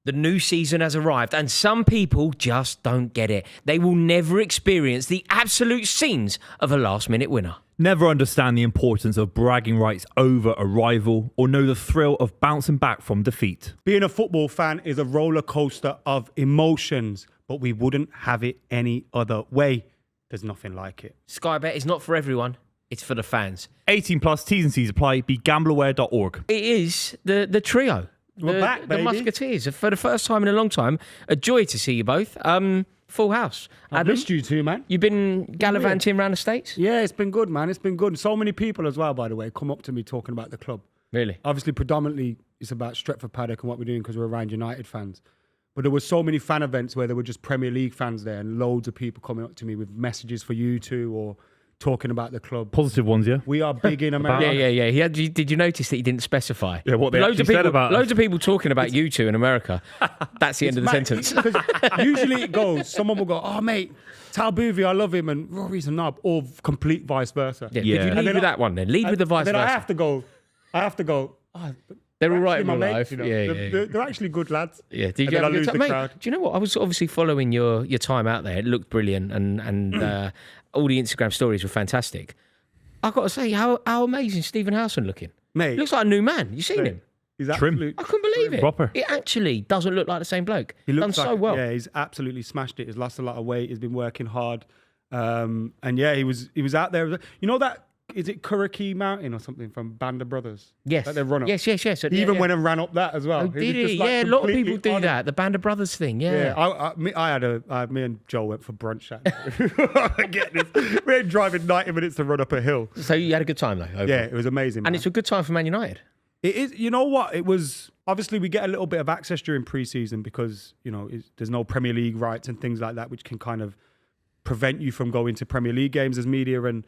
The new season has arrived, and some people just don't get it. They will never experience the absolute scenes of a last-minute winner. Never understand the importance of bragging rights over a rival or know the thrill of bouncing back from defeat. Being a football fan is a roller coaster of emotions, but we wouldn't have it any other way. There's nothing like it. Sky Bet is not for everyone. It's for the fans. 18 plus, T's and C's apply. BeGambleAware.org. It is the trio. We're back, The baby. Musketeers. For the first time in a long time. A joy to see you both. Full house. I missed you too, man. You've been gallivanting around the States? Yeah, it's been good, man. It's been good. So many people as well, by the way, come up to me talking about the club. Really? Obviously, predominantly, it's about Stretford Paddock and what we're doing because we're around United fans. But there were so many fan events where there were just Premier League fans there and loads of people coming up to me with messages for you two or talking about the club. Positive ones, yeah? We are big in America. Yeah. Did you notice that he didn't specify? Yeah, what they loads actually of people, said about us. Loads of people talking about you two in America. That's the end of the sentence. Because usually it goes, someone will go, oh, mate, tell Buvey I love him and Rory's a knob, or complete vice versa. Yeah. Yeah. Could you And lead then with that one then? Lead with the vice then versa. I have to go, oh, They're all right actually in my real mates, life. you know. Yeah. They're actually good lads. Yeah, did And you then have I a good lose time? the Mate, crowd. do you know what? I was obviously following your time out there. It looked brilliant and all the Instagram stories were fantastic. I've got to say, how amazing Stephen Howson looking. Mate. He looks like a new man. You seen him? He's Trim. absolute. I couldn't believe it. Proper. It actually doesn't look like the same bloke. He Done looks so like, well. Yeah, he's absolutely smashed it. He's lost a lot of weight. He's been working hard. And yeah, he was out there. You know that, is it Kurriki Mountain or something from Band of Brothers? Yes. That they run up. Yes. He even went and ran up that as well. Oh, was did he? just, like, Yeah, a lot of people completely do on it. that. The Band of Brothers thing. Yeah. Me and Joel went for brunch that day. Get this. We ain't driving 90 minutes to run up a hill. So you had a good time though. Overall. Yeah, it was amazing. And man. it's a good time for Man United. It is. You know what? It was obviously we get a little bit of access during pre-season because there's no Premier League rights and things like that, which can kind of prevent you from going to Premier League games as media, and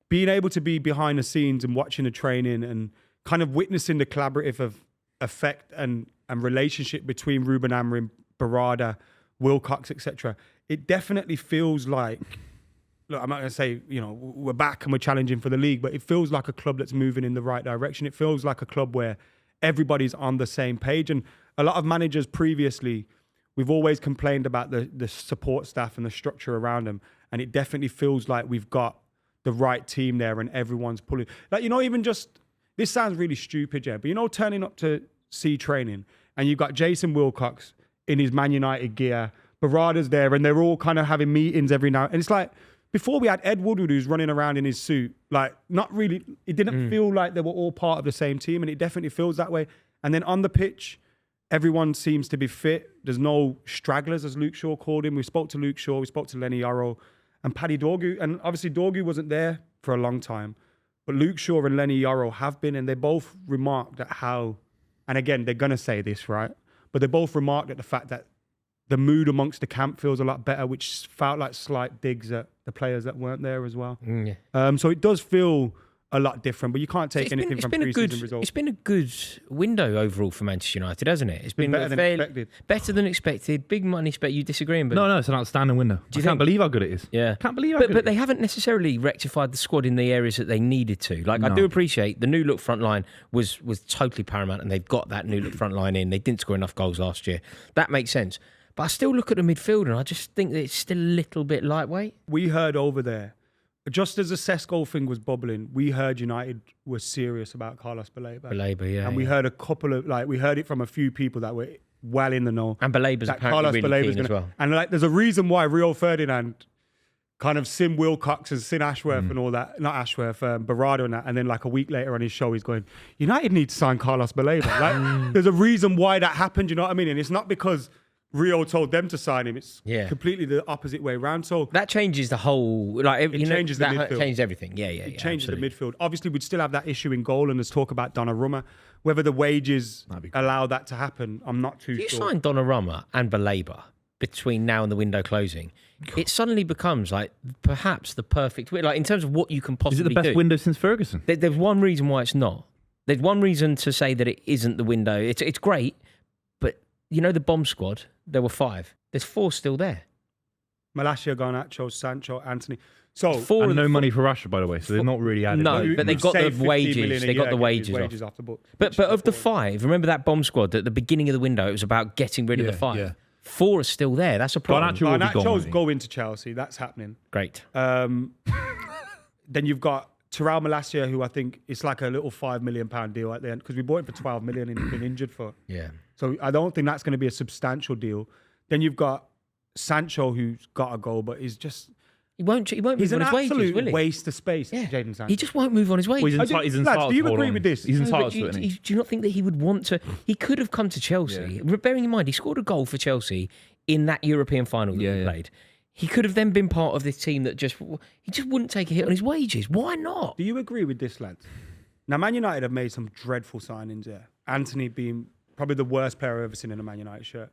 being able to be behind the scenes and watching the training and kind of witnessing the collaborative effect and relationship between Ruben Amorim, Barada, Wilcox, etc. It definitely feels like. Look, I'm not going to say, we're back and we're challenging for the league, but it feels like a club that's moving in the right direction. It feels like a club where everybody's on the same page. And a lot of managers previously, we've always complained about the support staff and the structure around them. And it definitely feels like we've got the right team there and everyone's pulling. Like, even just, this sounds really stupid, yeah, but turning up to see training and you've got Jason Wilcox in his Man United gear, Barada's there, and they're all kind of having meetings every now. And it's like, before we had Ed Woodward who's running around in his suit, like not really, it didn't feel like they were all part of the same team, and it definitely feels that way. And then on the pitch, everyone seems to be fit. There's no stragglers, as Luke Shaw called him. We spoke to Luke Shaw, we spoke to Lenny Yarrow and Paddy Dorgu. And obviously Dorgu wasn't there for a long time, but Luke Shaw and Lenny Yarrow have been, and they both remarked at how, and again, they're going to say this, right? But they both remarked at the fact that the mood amongst the camp feels a lot better, which felt like slight digs at the players that weren't there as well. So it does feel a lot different, but you can't take anything from pre-season results. It's been a good window overall for Manchester United, hasn't it? It's been better than expected. Better than expected. Big money spent. You disagreeing? But No, it's an outstanding window. I can't believe how good it is. Yeah. Can't believe how good But it is. they haven't necessarily rectified the squad in the areas that they needed to. Like, I do appreciate the new look front line was totally paramount, and they've got that new look front line in. They didn't score enough goals last year. That makes sense. But I still look at the midfield and I just think that it's still a little bit lightweight. We heard over there, just as the Sesko thing was bubbling, we heard United were serious about Carlos Baleba. And we heard a couple of, we heard it from a few people that were well in the know. And Baleba's apparently really keen as well. And there's a reason why Rio Ferdinand kind of Sim Wilcox and Sin Ashworth and all that, not Ashworth, Barada and that. And then a week later on his show, he's going, United need to sign Carlos Baleba. There's a reason why that happened, you know what I mean? And it's not because Rio told them to sign him. It's completely the opposite way around. So that changes the whole. It changes the midfield. Changes everything. Yeah. It changes absolutely. the midfield. Obviously, we'd still have that issue in goal, and there's talk about Donnarumma. Whether the wages allow that to happen, I'm not too sure. You sign Donnarumma and Baleba between now and the window closing. It suddenly becomes perhaps the perfect way. In terms of what you can possibly do. Is it the best window since Ferguson? There's one reason why it's not. There's one reason to say that it isn't the window. It's great, but the bomb squad. There were 5. There's 4 still there. Malacia, Garnacho, Sancho, Anthony. So Four And of no the money for Rashford, by the way, so they're not really added. No, value. but they You've got the saved 50 wages. million a They got year the getting his wages off. off the book. But of the 5, remember that bomb squad at the beginning of the window? It was about getting rid of the 5. yeah. 4 are still there. That's a problem. Garnacho will be gone, Garnacho's won't he? going to Chelsea. That's happening. Great. Then you've got Terrell Malacia, who I think it's like a little £5 million deal at the end because we bought him for 12 million and he's been injured for. Yeah. So I don't think that's going to be a substantial deal. Then you've got Sancho, who's got to go, but he's just He won't he's move on an his wages, absolute will he? waste of space. Yeah. Jadon Sancho. He just won't move on his Well, wages. he's Lads, entitled do you to hold agree on. with this? He's No, but entitled do, to it, isn't he? do you not think that he would want to? He could have come to Chelsea. Bearing in mind, he scored a goal for Chelsea in that European final that he played. He could have then been part of this team that he just wouldn't take a hit on his wages. Why not? Do you agree with this, lads? Now, Man United have made some dreadful signings there. Anthony being probably the worst player I've ever seen in a Man United shirt.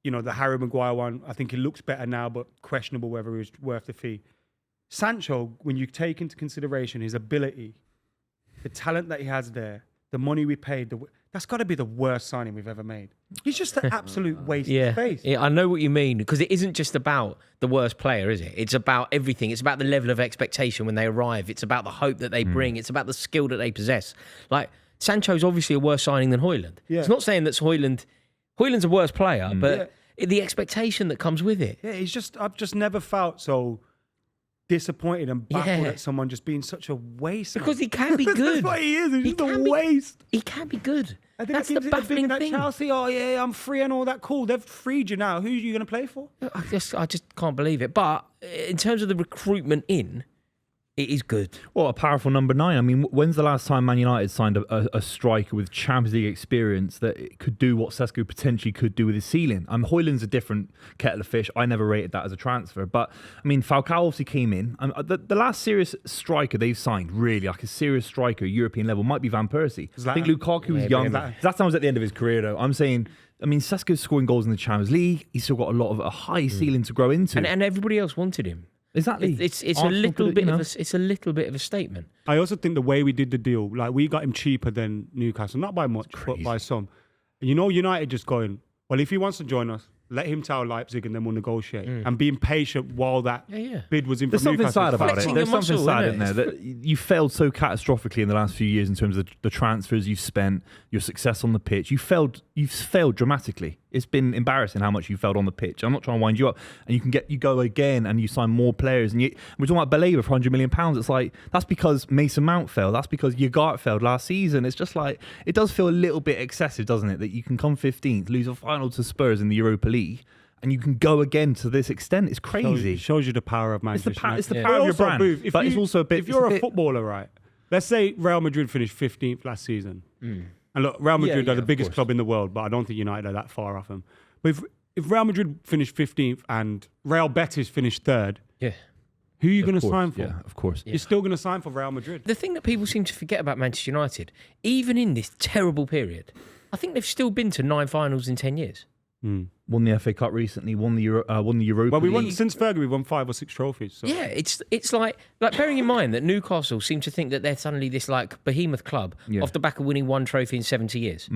You know, the Harry Maguire one, I think he looks better now, but questionable whether he was worth the fee. Sancho, when you take into consideration his ability, the talent that he has there, the money we paid, that's got to be the worst signing we've ever made. He's just an absolute waste of space. Yeah, I know what you mean, because it isn't just about the worst player, is it? It's about everything. It's about the level of expectation when they arrive. It's about the hope that they bring. It's about the skill that they possess. Like, Sancho's obviously a worse signing than Højlund. Yeah. It's not saying that Højlund's a worse player, but the expectation that comes with it. Yeah, I've just never felt so disappointed and baffled Yeah. at someone just being such a waste. Because he can be good. That's what he is. He's He just a can be- waste. He can be good. I think That's it the gives it a baffling thing at thing. Chelsea. Oh yeah, I'm free and all that. Cool. They've freed you now. Who are you going to play for? I just can't believe it. But in terms of the recruitment it is good. Well, a powerful number 9. I mean, when's the last time Man United signed a striker with Champions League experience that could do what Sesko potentially could do with his ceiling? Højlund's a different kettle of fish. I never rated that as a transfer. But, I mean, Falcao obviously came in. The last serious striker they've signed, really, like a serious striker, European level, might be Van Persie. I think Lukaku was young. That was at the end of his career, though. I'm saying... I mean, Sesko's scoring goals in the Champions League. He's still got a lot of a high ceiling to grow into. And everybody else wanted him. Exactly. It's a Arsenal little could- bit you know. it's a little bit of a statement. I also think the way we did the deal, like we got him cheaper than Newcastle, not by much, but by some. And you know, United just going, well, if he wants to join us, let him tell Leipzig and then we'll negotiate. And being patient while that bid was in There's from something Newcastle. sad about it. Flexing There's your something muscle, sad isn't in it? there that you failed so catastrophically in the last few years in terms of the transfers you've spent, your success on the pitch. You've failed dramatically. It's been embarrassing how much you failed on the pitch. I'm not trying to wind you up. And you go again and you sign more players. And we're talking about Baleba for £100 million. It's like, that's because Mason Mount failed. That's because Yogart failed last season. It's just like, it does feel a little bit excessive, doesn't it? That you can come 15th, lose a final to Spurs in the Europa League, and you can go again to this extent. It's crazy. Shows you the power of Manchester United. It's the power of your Also, brand. Booth, But it's also a bit... If you're it's a footballer, right? Let's say Real Madrid finished 15th last season. And look, Real Madrid are the of biggest course. club in the world, but I don't think United are that far off them. But if Real Madrid finished 15th and Real Betis finished 3rd, Yeah. who are you Of going to course, sign for? Yeah, of course. You're still going to sign for Real Madrid. The thing that people seem to forget about Manchester United, even in this terrible period, I think they've still been to 9 finals in 10 years. Won the FA Cup recently, won the Europa Well, we won League. since Fergie. We won 5 or 6 trophies. So. Yeah, it's like bearing in mind that Newcastle seem to think that they're suddenly this like behemoth club off the back of winning 1 trophy in 70 years.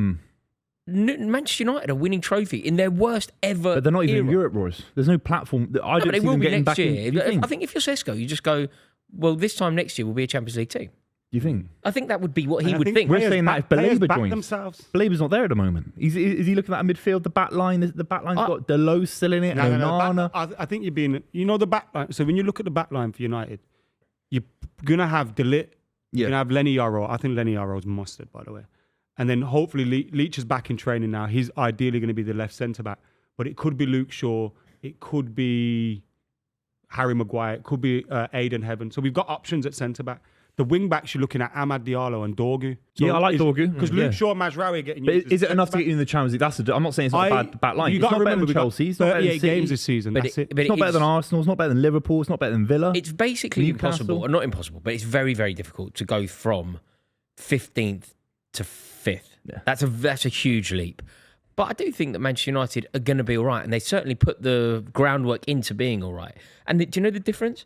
Manchester United are winning trophy in their worst ever. But they're not even era. in Europe, Royce. There's no platform. I No, don't but they see will them be getting next back in. year. Do you think? I think if you're Sesko, you just go, well, this time next year we'll be a Champions League team. Do you think? I think that would be what he And I would think. We're players saying that if players Baleba back joins. themselves. Baleba's not there at the moment. Is he looking at that midfield, the back line? The back line's got Delo still in it, No, Onana. I think you're being, the back line. So when you look at the back line for United, you're going to have De Ligt, you're going to have Lenny Yaro. I think Lenny Yaro's mustard, by the way. And then hopefully Leach is back in training now. He's ideally going to be the left centre-back. But it could be Luke Shaw. It could be Harry Maguire. It could be Aidan Heaven. So we've got options at centre-back. The wing-backs, you're looking at Amad Diallo and Dorgu. So Yeah, I like Dorgu. Because Luke Shaw and Mazraoui are getting But used. is it enough to get you in the Champions League? I'm not saying it's not a bad back line. You It's got not to better remember, than we got Chelsea. It's not better than 38 City. games this season. That's it. It's not better than Arsenal. It's not better than Liverpool. It's not better than Villa. It's basically Newcastle. impossible, or not impossible, but it's very, very difficult to go from 15th to 5th. Yeah. That's a huge leap. But I do think that Manchester United are going to be all right, and they certainly put the groundwork into being all right. And do you know the difference?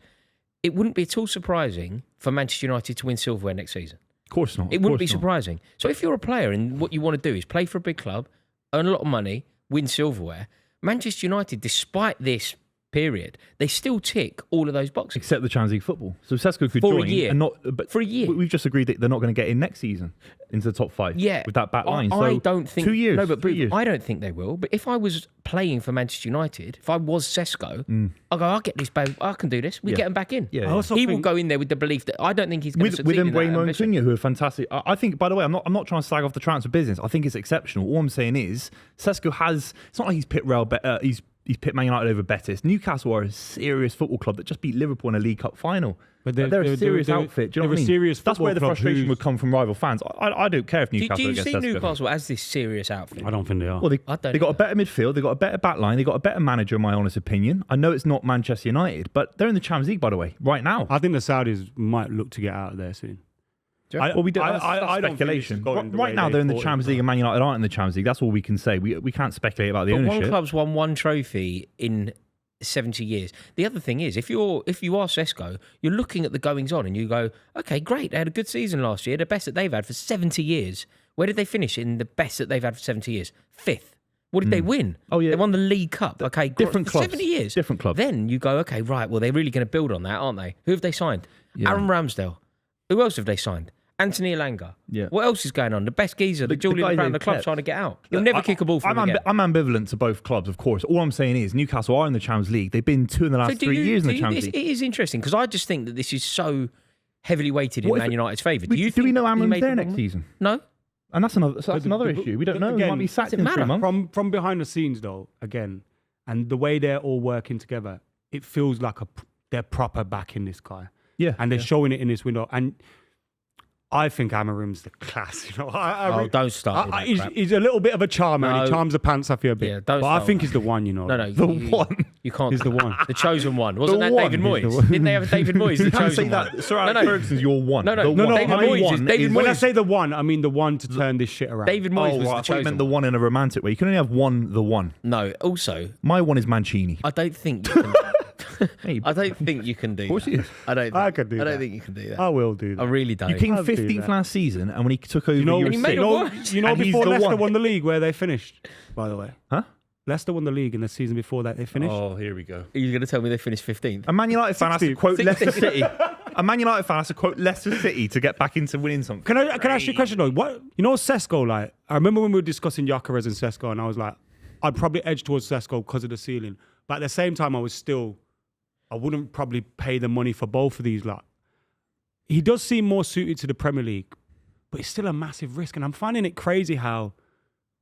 It wouldn't be at all surprising for Manchester United to win silverware next season. Of course not. It wouldn't be surprising. So if you're a player and what you want to do is play for a big club, earn a lot of money, win silverware, Manchester United, despite this period, they still tick all of those boxes. Except the Champions League football. So Sesko could For a join year. and not. But For a year. we've just agreed that they're not going to get in next season into the top 5. Yeah, with that back line. I So don't think 2 years. No, but 3 years. I don't think they will. But if I was playing for Manchester United, if I was Sesko, I'll get this. Babe, I can do this. We get him back in. Yeah. I also He will think- go in there with the belief that I don't think he's going to with succeed in that Mbeumo and ambition. Cunha, who are fantastic. I think, by the way, I'm not trying to slag off the transfer business. I think it's exceptional. All I'm saying is Sesko has. It's not like he's pit Real. He's pit Man United over Betis. Newcastle are a serious football club that just beat Liverpool in a League Cup final. But They're a serious outfit. Do you know what I mean? Serious That's where the football club frustration who's- would come from rival fans. I don't care if Do Newcastle you against see Sesko. Newcastle as this serious outfit? I don't think they are. Well, I don't they got a better midfield. They got a better back line. They got a better manager, in my honest opinion. I know it's not Manchester United, but they're in the Champions League, by the way, right now. I think the Saudis might look to get out of there soon. Well, we don't. That's I don't think this speculation. is going the Right way now, they they're in the thought it Champions was. League, and Man United aren't in the Champions League. That's all we can say. We can't speculate about the But ownership. one club's won one trophy in 70 years. The other thing is, if you are Sesko, you're looking at the goings on and you go, okay, great, they had a good season last year, the best that they've had for 70 years. Where did they finish in the best that they've had for 70 years? 5th. What did they win? Oh, yeah. They won the League Cup. Okay, Different for clubs. 70 years. Different clubs. Then you go, okay, right, well, they're really going to build on that, aren't they? Who have they signed? Yeah. Aaron Ramsdale. Who else have they signed? Anthony Elanga. Yeah. What else is going on? The best geezer, the Julian guy around they the club's kept. trying to get out. You'll never kick a ball from I'm, him again. I'm ambivalent to both clubs, of course. All I'm saying is Newcastle are in the Champions League. They've been 2 in the last So 3 years in the Champions It League. is interesting because I just think that this is so heavily weighted in What if Man it- United's favour. Do we know he Amram's made there the next wrong- season? No. And that's another issue. We don't know. He again, might be sacked doesn't in 3 matter. months. From behind the scenes, though, again, and the way they're all working together, it feels like they're proper backing this guy. Yeah. And they're showing it in this window. And I think Amarim's the class. You know, Don't start with that crap. he's a little bit of a charmer, and No. he charms the pants off you a bit. Yeah, don't but I start think with he's the one. You know, No, The you, one. You can't. He's the one. The chosen one. Wasn't The that one. David He's the Moyes? one. Didn't they have a David Moyes? You The can't chosen say one. that. Sir Alex Ferguson's your one. No, The no, one. David My Moyes is- one David When I Moyes- say the one, I mean the one to turn this shit around. David Moyes Oh, was right. the I thought you chosen meant the one. one in a romantic way. You can only have one, the one. No. Also, My one is Mancini. I don't think. You can, Hey, I don't think you can do. Of course he is. I don't. I could do I don't that. think you can do that. I will do that. I really don't. You came I'll do 15th that. last season, and when he took over, You know, you were he made sixth. a one. you know And he's before the Leicester one. won the league, where they finished, by the way. Huh? Leicester won the league in the season before that they finished. Oh, here we go. Are you going to tell me they finished 15th? A Man United fan has to 16th. quote Leicester City. A Man United fan has to quote Leicester City to get back into winning something. Can I ask you a question though? What Sesko, like, I remember when we were discussing Gyökeres and Sesko, and I was like, I'd probably edge towards Sesko because of the ceiling. But at the same time, I wouldn't probably pay the money for both of these. Like, he does seem more suited to the Premier League, but it's still a massive risk. And I'm finding it crazy how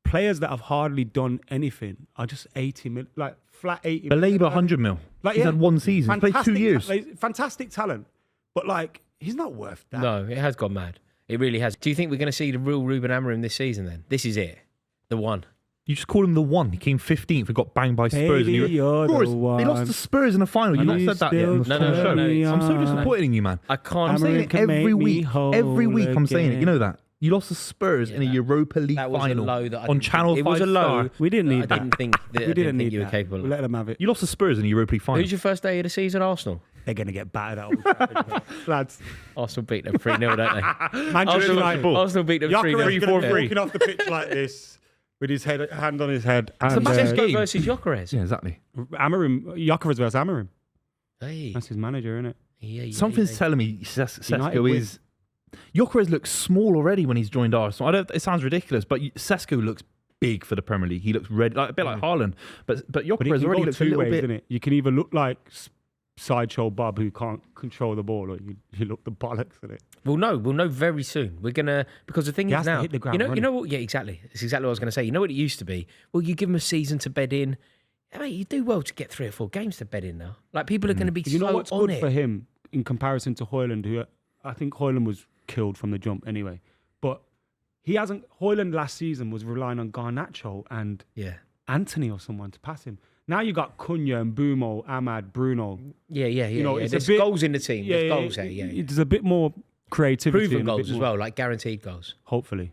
players that have hardly done anything are just 80 million, like flat 80 million. Belabor 100 mil. Like, He's yeah, had one season. He's played 2 years. Fantastic talent, but like, he's not worth that. No, it has gone mad. It really has. Do you think we're going to see the real Ruben Amorim this season then? This is it. The one. You just called him the one. He came 15th and got banged by Spurs. Baby, and you're the Rory, one. They lost to Spurs in the final. You've not You said that yet. still No, no, no, on the no, show. no. I'm so disappointed in you, man. I can't. I'm saying Amorim it can make every me week. whole Every week I'm saying it. again. You know that. You lost to Spurs in a Europa League That was final a low that I on didn't Channel think, 5 It was a low. Star. We didn't need I didn't that. think that. We I didn't need think you were that. capable. We Of. let them have it. You lost to Spurs in a Europa League final. Who's your first day of the season? Arsenal. They're going to get battered out. Lads. Arsenal beat them 3-0, don't they? Manchester United. Arsenal beat them 3-0. Gyökeres is going to be 3-4-3. walking off the pitch like this with his hand on his head. It's a And, massive Sesko game. versus Gyökeres. Yeah, exactly. Gyökeres versus Amorim. Hey. That's his manager, isn't it? Yeah, Something's telling me United Sesko win. is. Gyökeres looks small already when he's joined Arsenal. It sounds ridiculous, but Sesko looks big for the Premier League. He looks ready, like a bit like Haaland. But But it Gyökeres can already go looks a two little ways, bit. isn't it? You can either look like Sideshow Bob who can't control the ball, or you look the bollocks at it. We'll know very soon. We're gonna because the thing He is has to now, hit the ground you know running. what? Yeah, exactly. It's exactly what I was gonna say. You know what it used to be? Well, you give him a season to bed in. I mean, you do well to get 3 or 4 games to bed in now. Like people are going to be You know so what's on good it. for him in comparison to Højlund, who I think Højlund was killed from the jump anyway. But he hasn't. Højlund last season was relying on Garnacho and Yeah, Anthony or someone to pass him. Now you got Cunha and Bumo, Ahmad, Bruno. yeah. You know, yeah. it's a There's bit- goals in the team. There's goals there. Yeah, There's a bit more creativity. proven and a bit goals as more- well, like guaranteed goals. Hopefully.